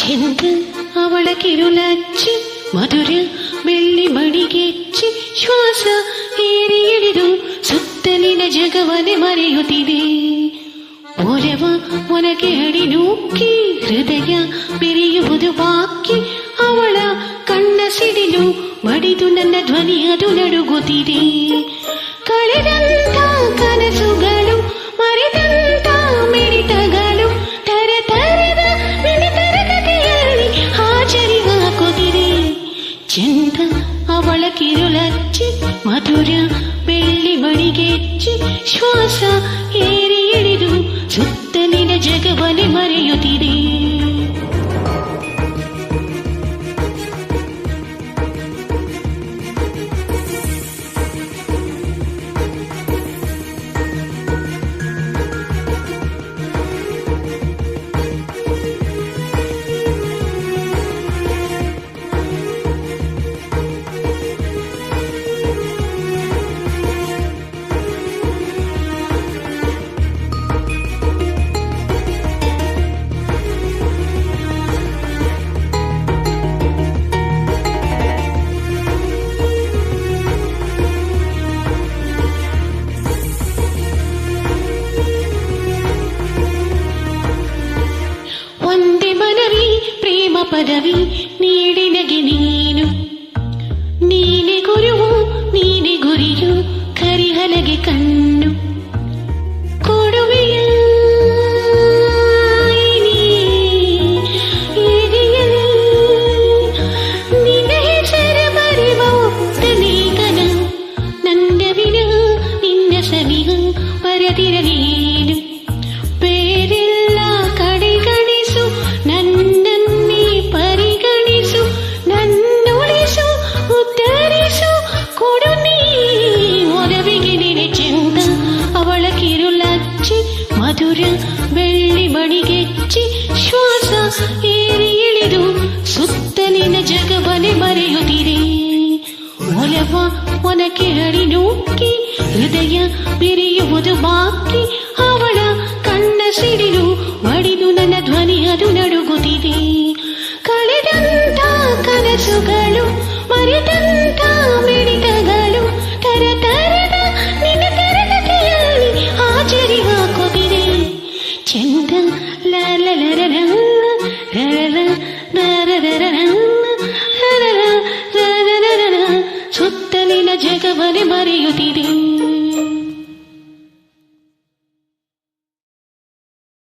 ಚೆಂದ ಅವಳ ಕಿರುಲಚ್ಚಿ ಮಧುರ ಬೆಳ್ಳಿ ಮಡಿಗೆಚ್ಚಿ ಶ್ವಾಸ ಏರಿ ಇಳಿದು ಸುತ್ತಲಿನ ಜಗವನೆ ಮರೆಯುತ್ತಿದೆ. ಒಲವ ಒನಗೆ ಅಡಿ ನೂಕಿ ಹೃದಯ ಬೆರೆಯುವುದು ಬಾಕಿ. ಅವಳ ಕಣ್ಣ ಸಿಡಿಲು ಬಡಿದು ನನ್ನ ಧ್ವನಿ ಅದು ನಡುಗುತ್ತಿದೆ. ಕಳೆದಂತ ಕನಸುಗಳು ಮರೆದಂತ ಮಿಡಿತಗಳು ತರತರದ ಮಿಡಿತರ ಕಥೆಯಲ್ಲಿ ಹಾಜರಿ ಹಾಕುತ್ತಿದೆ. ಚೆಂದ ಅವಳ ಕಿರುಲಚ್ಚಿ ಮಧುರ ಬೆಳ್ಳಿ ಬಡಿಗೆಚ್ಚಿ ಶ್ವಾಸ ಏರಿ ಇಳಿದು ಸುತ್ತಲಿನ ಜಗವನೆ ಮರೆಯುತ್ತಿದೆ. ಒಂದೇ ಮನವಿ ಪ್ರೇಮ ಪದವಿ ನೀಡಿನಗೆ ನೀನು. ನೀನೆ ಗುರುವು ನೀನೆ ಗುರಿಯು ಕರಿಹಲಗೆ ಕಣ್ಣು ಕೊಡುವೆಯ ನಿನ್ನ ಹೆಸರ ಬರೆವ ಲೇಖನ ನನ್ನ ವಿನ ನಿನ್ನ ಸನಿಹ ಬರದಿರ ನೀನು. ಬೇರೆಲ್ಲ ಕಡೆಗಣಿಸು ನನ್ನನ್ನೇ ಪರಿಗಣಿಸು ನನ್ನುಳಿಸು ಉತ್ತರಿಸು ಕೊಡು ನೀ ಒಲವಿಗೆ ನಿನೆ. ಚೆಂದ ಅವಳ ಕಿರುಲಚ್ಚಿ ಮಧುರ ಬೆಳ್ಳಿ ಬಡಿಗೆಚ್ಚಿ ಶ್ವಾಸ ಏರಿ ಇಳಿದು ಸುತ್ತಲಿನ ಜಗವನೆ ಮರೆಯುತ್ತಿದೆ. ಒಲವ ಒನಕೆ ಅಡಿ ನೂಕಿ ಹೃದಯ ಬೆರೆಯುವುದು ಬಾಕಿ. ಅವಳ ಕಣ್ಣ ಸಿಡಿಲು ಬಡಿದು ನನ್ನ ಧ್ವನಿ ಅದು ನಡುಗುತ್ತಿದೆ. ಕಳೆದಂತ ಕನಸುಗಳು ಮರೆತಂತ ಮಿಡಿತ